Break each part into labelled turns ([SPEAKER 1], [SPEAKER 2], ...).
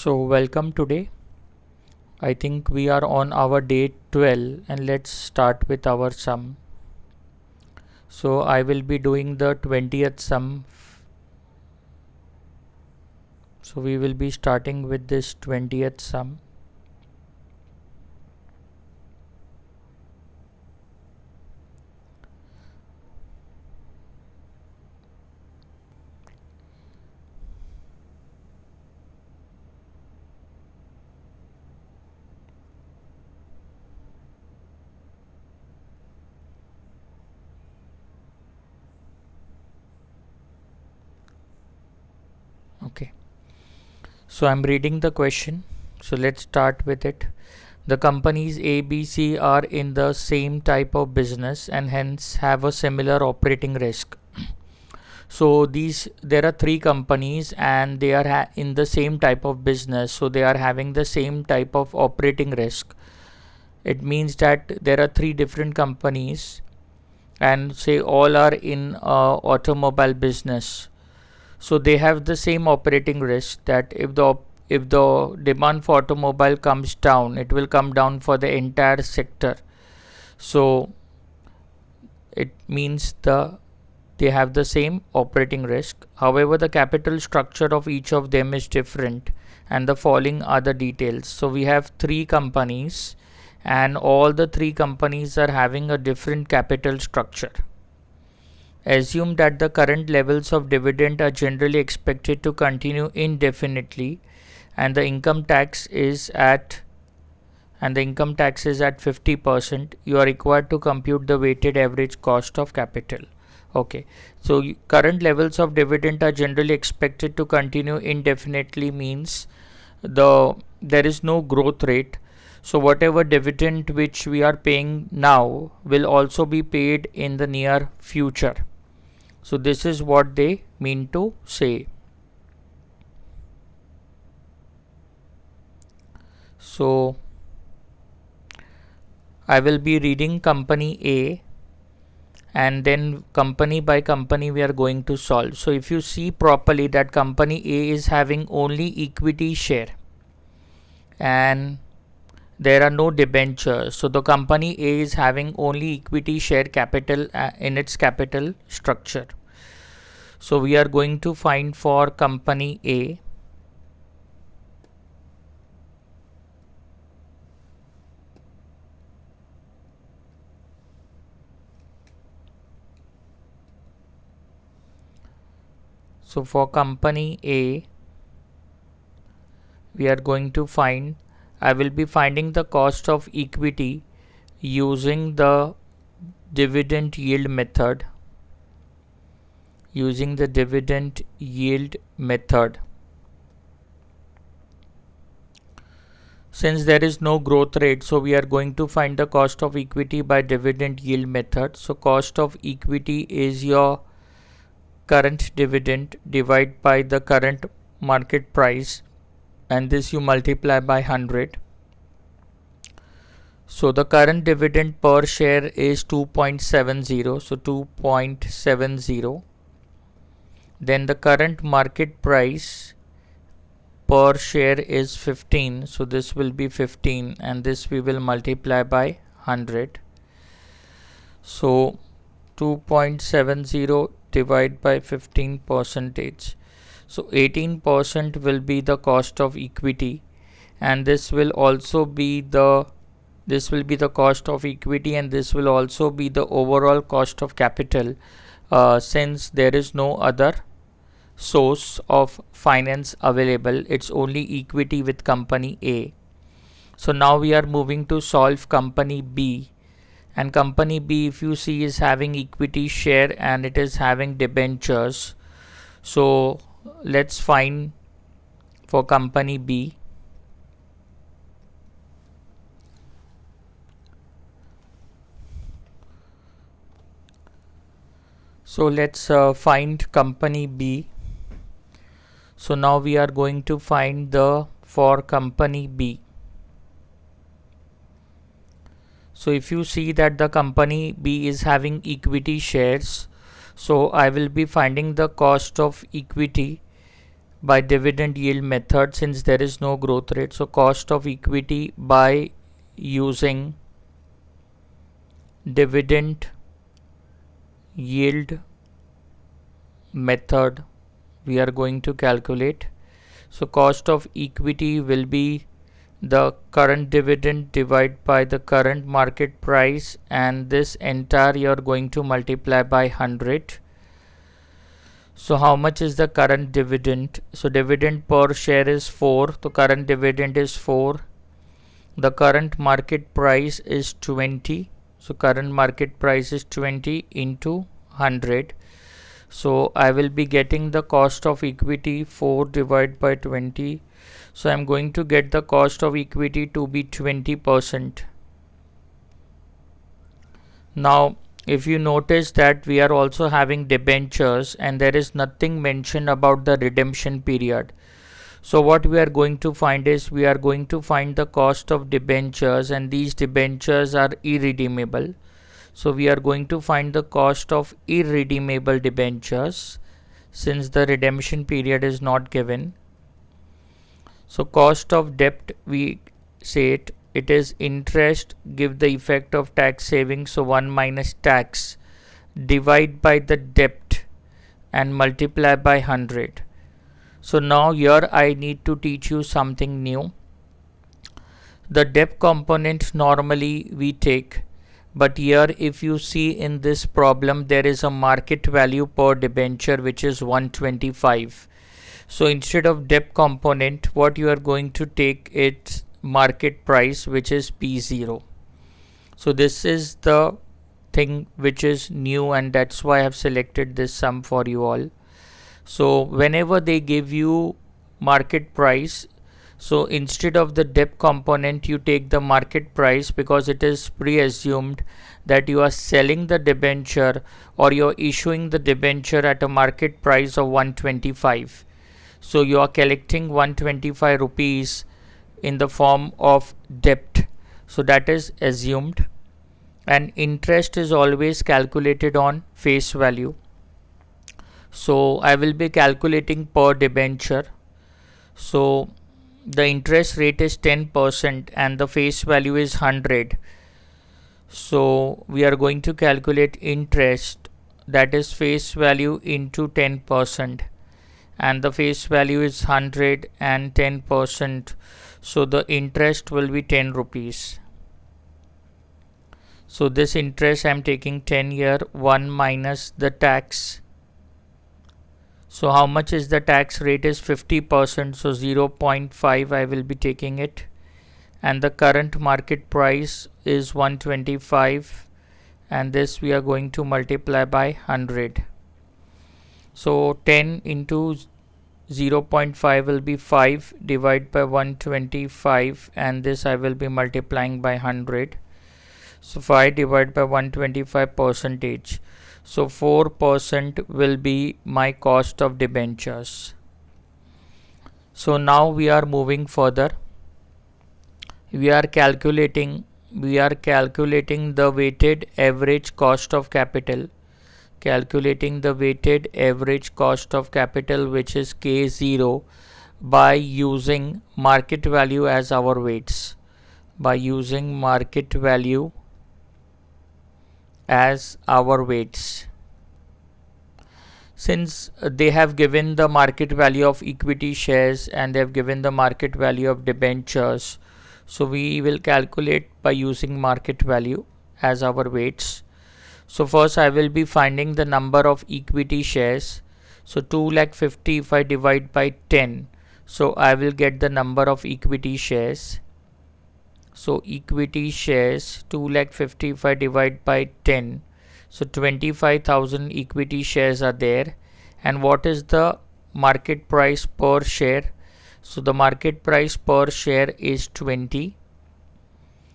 [SPEAKER 1] So welcome today. I think we are on our day 12 and let's start with our sum. So I will be doing the 20th sum. So we will be starting with this 20th sum. Okay. So I'm reading the question. So let's start with it. The companies A, B, C are in the same type of business and hence have a similar operating risk. So there are three companies and they are in the same type of business, so they are having the same type of operating risk. It means that there are three different companies and say all are in automobile business, so they have the same operating risk that if the demand for automobile comes down, it will come down for the entire sector. So it means they have the same operating risk. However, the capital structure of each of them is different, and the following are the details. So we have three companies and all the three companies are having a different capital structure. Assume that the current levels of dividend are generally expected to continue indefinitely and the income tax is at 50%. You are required to compute the weighted average cost of capital. Okay, so current levels of dividend are generally expected to continue indefinitely means there is no growth rate. So whatever dividend which we are paying now will also be paid in the near future. So this is what they mean to say. So I will be reading company A and then company by company we are going to solve. So if you see properly that company A is having only equity share and there are no debentures. So the company A is having only equity share capital in its capital structure. So we are going to find for company A. So for company A, we are going to find, I will be finding the cost of equity using the dividend yield method. Since there is no growth rate, so we are going to find the cost of equity by dividend yield method. So cost of equity is your current dividend divided by the current market price, and this you multiply by 100. So the current dividend per share is 2.70. So 2.70. Then the current market price per share is 15. So this will be 15 and this we will multiply by 100. So 2.70 divided by 15 percentage. So 18% will be the cost of equity, and this will also be the cost of equity, and this will also be the overall cost of capital, since there is no other source of finance available. It's only equity with company A. So now we are moving to solve company B, and company B, if you see, is having equity share and it is having debentures. So let's find for company B. So let's find company B. So now we are going to find the for company B. So if you see that the company B is having equity shares, so I will be finding the cost of equity by dividend yield method since there is no growth rate. So cost of equity by using dividend yield method we are going to calculate. So cost of equity will be the current dividend divided by the current market price, and this entire you are going to multiply by 100. So how much is the current dividend? So dividend per share is 4. So current dividend is 4. The current market price is 20. So current market price is 20 into 100. So I will be getting the cost of equity 4 divided by 20. So I am going to get the cost of equity to be 20%. Now if you notice that we are also having debentures and there is nothing mentioned about the redemption period. So what we are going to find is we are going to find the cost of debentures, and these debentures are irredeemable. So we are going to find the cost of irredeemable debentures since the redemption period is not given. So cost of debt, we say it is interest, give the effect of tax saving, so 1 minus tax, divide by the debt and multiply by 100. So now here I need to teach you something new. The debt component normally we take, but here if you see in this problem there is a market value per debenture which is 125. So instead of debt component, what you are going to take its market price, which is P0. So this is the thing which is new, and that's why I have selected this sum for you all. So whenever they give you market price, so instead of the debt component you take the market price, because it is pre-assumed that you are selling the debenture or you are issuing the debenture at a market price of 125. So you are collecting 125 rupees in the form of debt. So that is assumed, and interest is always calculated on face value. So I will be calculating per debenture. So the interest rate is 10% and the face value is 100. So we are going to calculate interest, that is face value into 10%, and the face value is 100 and 10%. So the interest will be 10 rupees. So this interest I am taking 10 here, 1 minus the tax. So how much is the tax rate is 50%, so 0.5 I will be taking it, and the current market price is 125, and this we are going to multiply by 100. So 10 into 0.5 will be 5 divided by 125, and this I will be multiplying by 100. So 5 divided by 125 percentage. So 4% will be my cost of debentures. So now we are moving further. We are calculating the weighted average cost of capital. Calculating the weighted average cost of capital, which is K0, by using market value as our weights. By using market value as our weights. Since they have given the market value of equity shares and they have given the market value of debentures, so we will calculate by using market value as our weights. So first I will be finding the number of equity shares. So 250 if I divide by 10, so I will get the number of equity shares. So equity shares 250 if I divide by 10, so 25,000 equity shares are there. And what is the market price per share? So the market price per share is 20.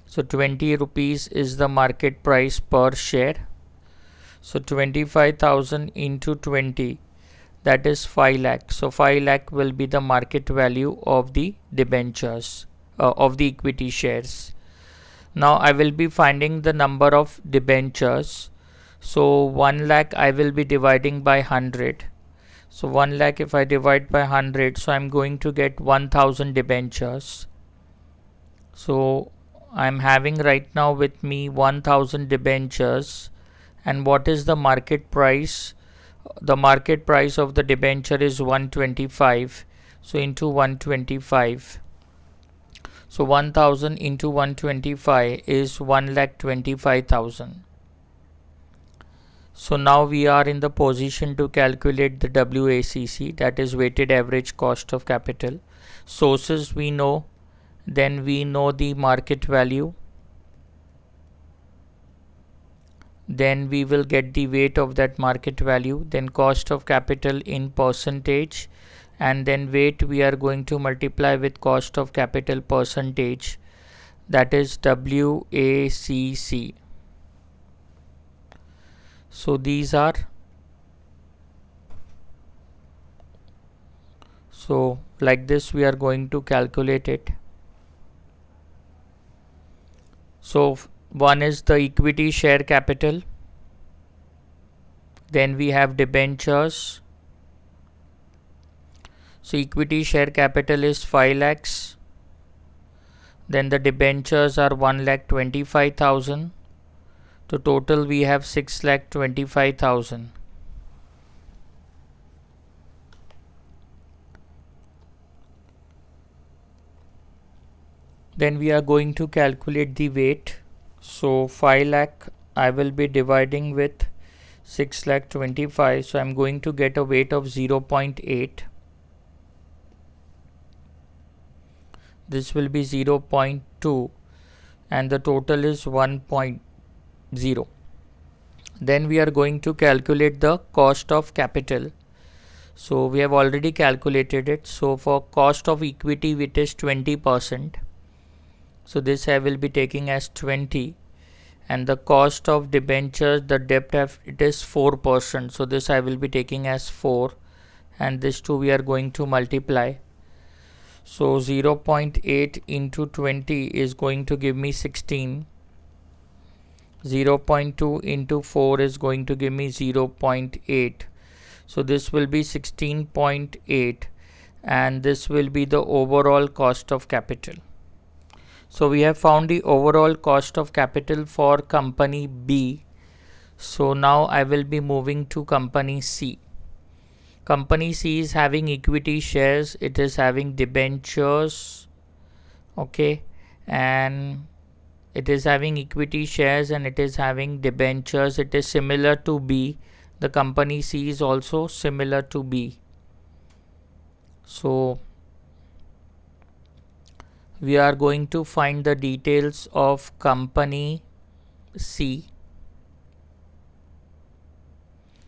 [SPEAKER 1] So 20 rupees is the market price per share. So 25,000 into 20, that is 5 lakh. So 5 lakh will be the market value of the debentures, of the equity shares. Now I will be finding the number of debentures. So 1 lakh I will be dividing by 100. So 1 lakh if I divide by 100, so I'm going to get 1000 debentures. So I'm having right now with me 1000 debentures. And what is the market price? The market price of the debenture is 125. So into 125. So 1000 into 125 is 1,25,000. So now we are in the position to calculate the WACC, that is weighted average cost of capital. Sources we know, then we know the market value, then we will get the weight of that market value, then cost of capital in percentage, and then weight we are going to multiply with cost of capital percentage, that is WACC. So these are, so like this we are going to calculate it. So one is the equity share capital, then we have debentures. So equity share capital is 5 lakhs, then the debentures are 1,25,000. So total we have 6,25,000. Then we are going to calculate the weight. So 5 lakh I will be dividing with 6,25,000. So I'm going to get a weight of 0.8. This will be 0.2 and the total is 1.0. Then we are going to calculate the cost of capital. So we have already calculated it. So for cost of equity it is 20%. So this I will be taking as 20, and the cost of debentures, the debt it is 4%. So this I will be taking as 4, and this 2 we are going to multiply. So 0.8 into 20 is going to give me 16. 0.2 into 4 is going to give me 0.8. So this will be 16.8, and this will be the overall cost of capital. So we have found the overall cost of capital for company B. So now I will be moving to company C. Company C is having equity shares, it is having debentures, okay, and it is having equity shares and it is having debentures. It is similar to B. The company C is also similar to B. So we are going to find the details of company C.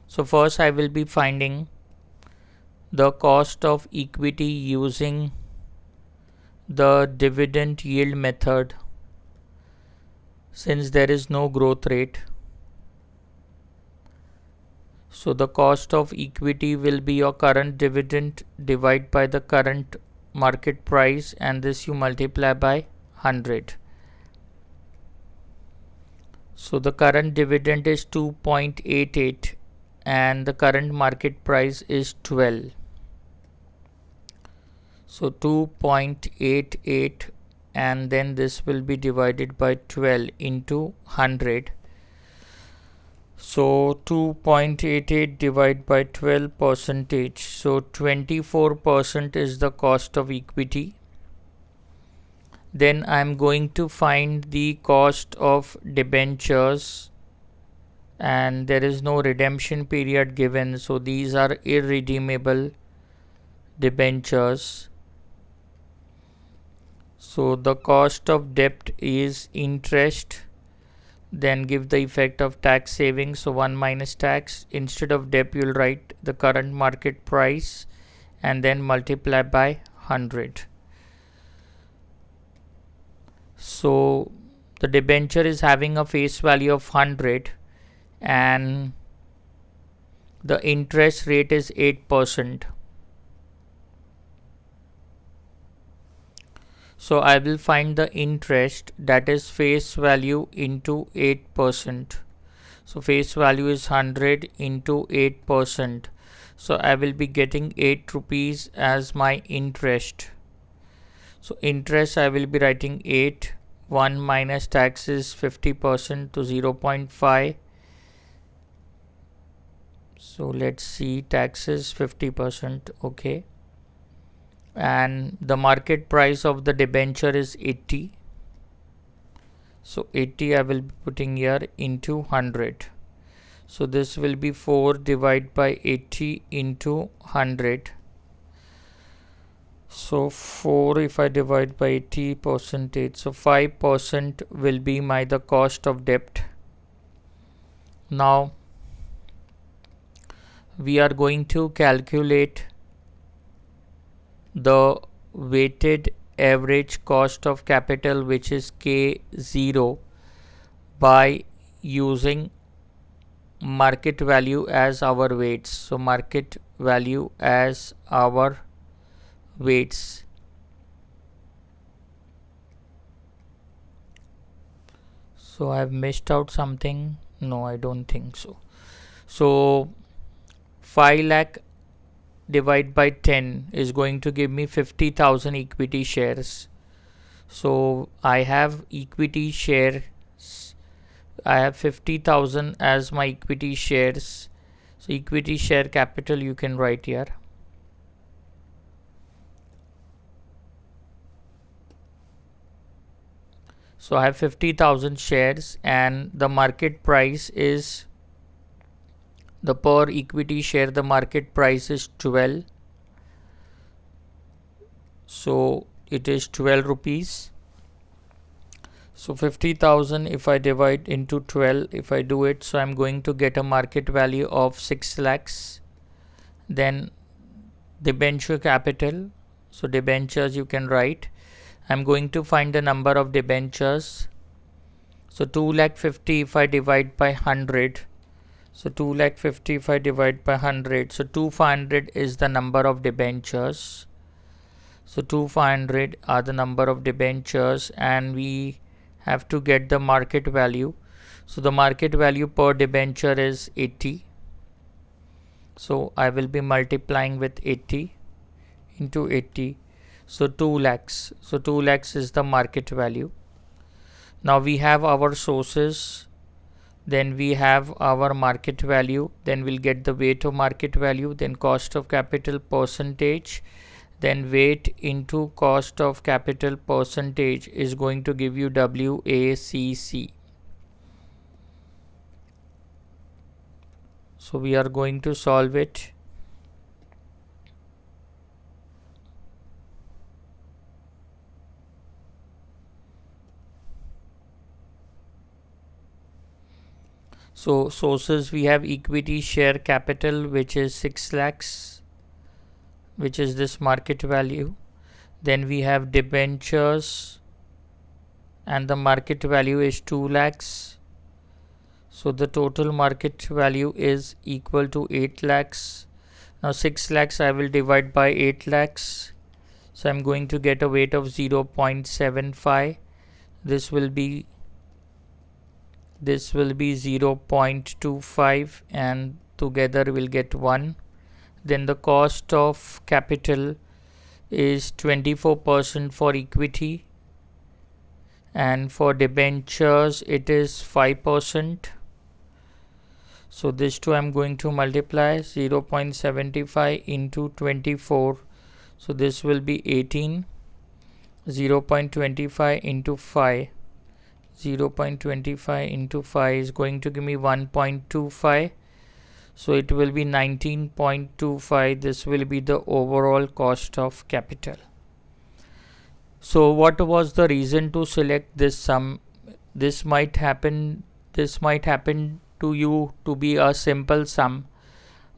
[SPEAKER 1] So first I will be finding the cost of equity using the dividend yield method, since there is no growth rate. So the cost of equity will be your current dividend divided by the current market price, and this you multiply by 100. So the current dividend is 2.88 and the current market price is 12. So 2.88, and then this will be divided by 12 into 100. So 2.88 divided by 12 percentage. So 24% is the cost of equity. Then I am going to find the cost of debentures, and there is no redemption period given. So these are irredeemable debentures. So the cost of debt is interest. Then give the effect of tax savings. So 1 minus tax. Instead of debt you will write the current market price and then multiply by 100. So the debenture is having a face value of 100 and the interest rate is 8%. So I will find the interest, that is face value into 8%. So face value is 100 into 8%. So I will be getting 8 rupees as my interest. So interest I will be writing 8, 1 minus tax is 50% to 0.5. So let's see, taxes 50%, okay. And the market price of the debenture is 80. So 80 I will be putting here into 100. So this will be 4 divided by 80 into 100. So 4 if I divide by 80 percentage, so 5% will be the cost of debt. Now we are going to calculate the weighted average cost of capital, which is K0, by using market value as our weights. So market value as our weights. So I have missed out something. No, I don't think so. So 5 lakh divided by 10 is going to give me 50,000 equity shares. So I have equity shares. I have 50,000 as my equity shares. So equity share capital you can write here. So I have 50,000 shares and the market price is, the per equity share, the market price is 12. So it is 12 rupees. So 50,000 if I divide into 12, if I do it, so I'm going to get a market value of 6 lakhs. Then debenture capital, so debentures you can write. I'm going to find the number of debentures. So 2 lakh 50 if I divide by 100. So 2 lakh 50 if I divide by 100. So 2500 is the number of debentures. So 2500 are the number of debentures, and we have to get the market value. So the market value per debenture is 80. So I will be multiplying with 80 into 80. So 2 lakhs. So 2 lakhs is the market value. Now we have our sources. Then we have our market value. Then we'll get the weight of market value. Then cost of capital percentage. Then weight into cost of capital percentage is going to give you WACC. So we are going to solve it. So sources, we have equity share capital, which is 6 lakhs, which is this market value. Then we have debentures and the market value is 2 lakhs. So the total market value is equal to 8 lakhs. Now 6 lakhs I will divide by 8 lakhs. So I'm going to get a weight of 0.75. This will be 0.25 and together we'll get 1. Then the cost of capital is 24% for equity, and for debentures it is 5%. So this two I'm going to multiply, 0.75 into 24. So this will be 18. 0.25 into 5. 0.25 into 5 is going to give me 1.25. So it will be 19.25. This will be the overall cost of capital. So what was the reason to select this sum? This might happen to you to be a simple sum,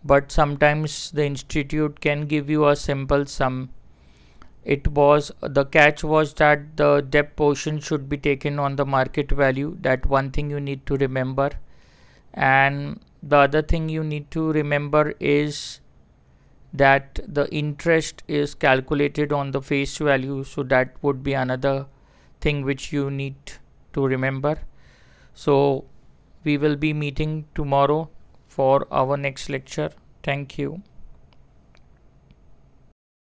[SPEAKER 1] but sometimes the institute can give you a simple sum. The catch was that the debt portion should be taken on the market value. That one thing you need to remember. And the other thing you need to remember is that the interest is calculated on the face value. So that would be another thing which you need to remember. So we will be meeting tomorrow for our next lecture. Thank you.